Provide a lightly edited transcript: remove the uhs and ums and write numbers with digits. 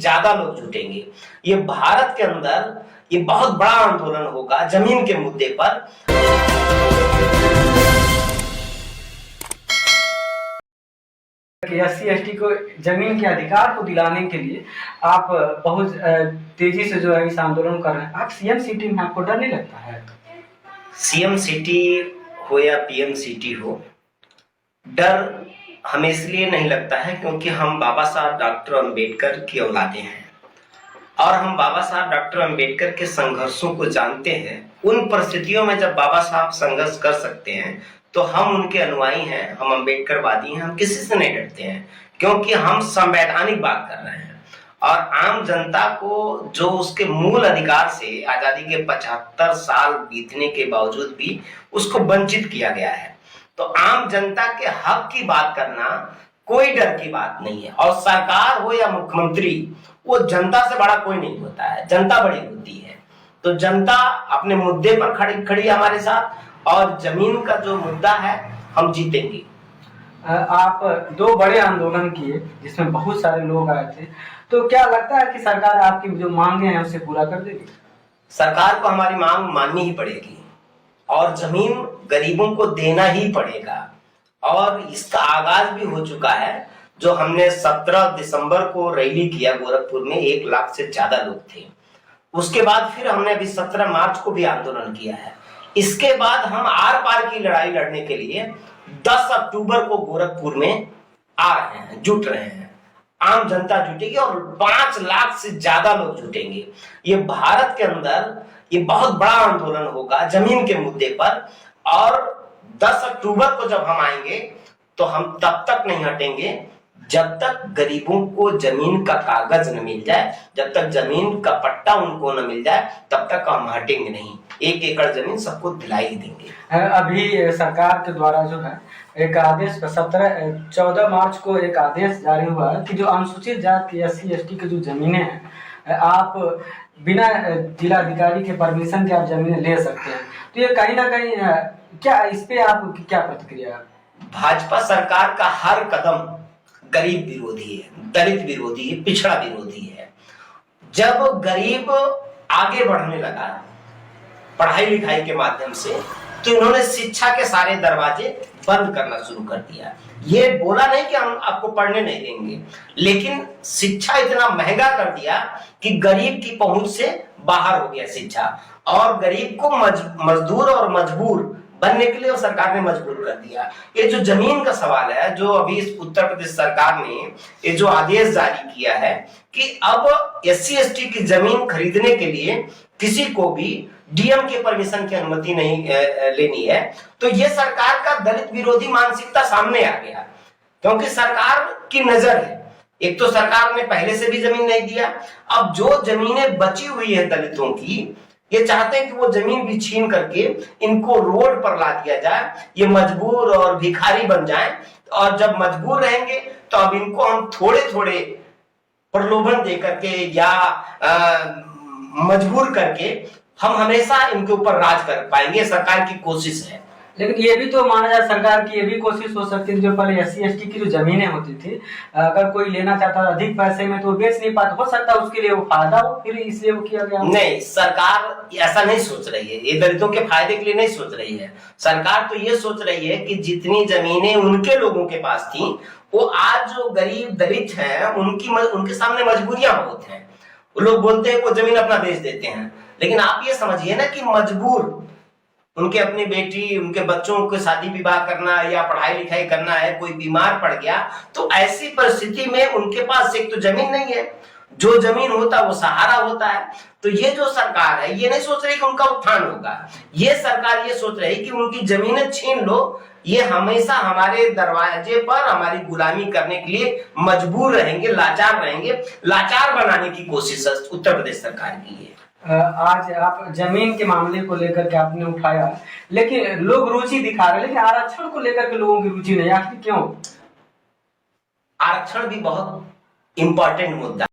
ज्यादा लोग जुटेंगे। ये भारत के अंदर ये बहुत बड़ा आंदोलन होगा जमीन के मुद्दे पर। एससी एसटी को जमीन के अधिकार को दिलाने के लिए आप बहुत तेजी से जो है इस आंदोलन कर रहे हैं। आप सीएम सिटी में आपको डर नहीं लगता है? सीएम सिटी हो या पीएम सिटी हो, डर हमें इसलिए नहीं लगता है क्योंकि हम बाबा साहब डॉक्टर अंबेडकर की औलादे हैं और हम बाबा साहब डॉक्टर अंबेडकर के संघर्षों को जानते हैं। उन परिस्थितियों में जब बाबा साहब संघर्ष कर सकते हैं तो हम उनके अनुयायी हैं, हम अंबेडकरवादी हैं, हम किसी से नहीं डरते हैं क्योंकि हम संवैधानिक बात कर रहे हैं और आम जनता को जो उसके मूल अधिकार से आजादी के 75 साल बीतने के बावजूद भी उसको वंचित किया गया है। तो आम जनता के हक की बात करना कोई डर की बात नहीं है। और सरकार हो या मुख्यमंत्री, वो जनता से बड़ा कोई नहीं होता है, जनता बड़ी होती है। तो जनता अपने मुद्दे पर खड़ी हमारे साथ और जमीन का जो मुद्दा है हम जीतेंगे। आप 2 बड़े आंदोलन किए जिसमें बहुत सारे लोग आए थे, तो क्या लगता है कि सरकार आपकी जो मांगे हैं उसे पूरा कर देगी? सरकार को हमारी मांग माननी ही पड़ेगी और जमीन गरीबों को देना ही पड़ेगा और इसका आगाज भी हो चुका है। जो हमने 17 दिसंबर को रैली किया गोरखपुर में, 1 लाख से ज्यादा लोग थे। उसके बाद फिर हमने अभी 17 मार्च को भी आंदोलन किया है। इसके बाद हम आर पार की लड़ाई लड़ने के लिए 10 अक्टूबर को गोरखपुर में आ रहे हैं, जुट रहे हैं। आम जनता जुटेगी और 5 लाख से ज्यादा लोग जुटेंगे। ये भारत के अंदर ये बहुत बड़ा आंदोलन होगा जमीन के मुद्दे पर और 10 अक्टूबर को जब हम आएंगे तो हम तब तक नहीं हटेंगे जब तक गरीबों को जमीन का कागज न मिल जाए, जब तक जमीन का पट्टा उनको न मिल जाए तब तक हम हटेंगे नहीं। 1 एकड़ जमीन सबको दिलाई देंगे। अभी सरकार के द्वारा जो है एक आदेश 14 मार्च को एक आदेश जारी हुआ है कि जो अनुसूचित जाति एससी एसटी की जो जमीनें हैं, आप बिना जिलाधिकारी के परमिशन के आप जमीनें ले सकते हैं। तो ये कहीं ना कहीं क्या इस पे आपकी क्या प्रतिक्रिया है? भाजपा सरकार का हर कदम गरीब विरोधी है, दलित विरोधी है, पिछड़ा विरोधी है। जब गरीब आगे बढ़ने लगा पढ़ाई लिखाई के माध्यम से तो इन्होंने शिक्षा के सारे दरवाजे बंद करना शुरू कर दिया। ये बोला नहीं कि हम आपको पढ़ने नहीं देंगे, लेकिन शिक्षा इतना महंगा कर दिया कि गरीब की पहुंच से बाहर हो गया शिक्षा और गरीब को मजदूर और मजबूर बनने के लिए सरकार ने मजबूर कर दिया। ये जो जमीन का सवाल है, जो अभी इस उत्तर प्रदेश सरकार ने ये जो आदेश जारी किया है कि अब एससी एसटी की जमीन खरीदने के लिए किसी को भी डीएम के परमिशन की अनुमति नहीं लेनी है, तो ये सरकार का दलित विरोधी मानसिकता सामने आ गया क्योंकि सरकार की नजर है। एक तो सरकार ने पहले से भी जमीन नहीं दिया, अब जो जमीनें बची हुई है दलितों की, ये चाहते हैं कि वो जमीन भी छीन करके इनको रोड पर ला दिया जाए, ये मजबूर और भिखारी बन जाएं और जब मजबूर रहेंगे तो अब इनको हम थोड़े थोड़े प्रलोभन दे करके या मजबूर करके हम हमेशा इनके ऊपर राज कर पाएंगे। सरकार की कोशिश है। लेकिन ये भी तो माना जाए सरकार की ये भी कोशिश हो सकती है, जो पहले एससी एसटी की जो जमीनें होती थी, अगर कोई लेना चाहता था अधिक पैसे में तो वो बेच नहीं पाता, हो सकता है उसके लिए वो फायदा हो, फिर इसलिए वो किया गया। नहीं, सरकार ऐसा नहीं सोच रही है, ये दलितों के फायदे के लिए नहीं सोच रही है। सरकार तो ये सोच रही है कि जितनी जमीनें उनके लोगों के पास थी, वो आज जो गरीब दलित हैं उनके सामने मजबूरियां बहुत हैं। वो लोग बोलते हैं वो जमीन अपना बेच देते हैं, लेकिन आप ये समझिए ना कि मजबूर उनके अपनी बेटी, उनके बच्चों को शादी विवाह करना या पढ़ाई लिखाई करना है, कोई बीमार पड़ गया, तो ऐसी परिस्थिति में उनके पास एक तो जमीन नहीं है, जो जमीन होता है वो सहारा होता है। तो ये जो सरकार है ये नहीं सोच रही कि उनका उत्थान होगा, ये सरकार ये सोच रही कि उनकी जमीनें छीन लो, ये हमेशा हमारे दरवाजे पर हमारी गुलामी करने के लिए मजबूर रहेंगे, लाचार रहेंगे। लाचार बनाने की कोशिश उत्तर प्रदेश सरकार की है। आज आप जमीन के मामले को लेकर के आपने उठाया, लेकिन लोग रुचि दिखा रहे, लेकिन आरक्षण को लेकर के लोगों की रुचि नहीं, आखिर क्यों? आरक्षण भी बहुत इंपॉर्टेंट मुद्दा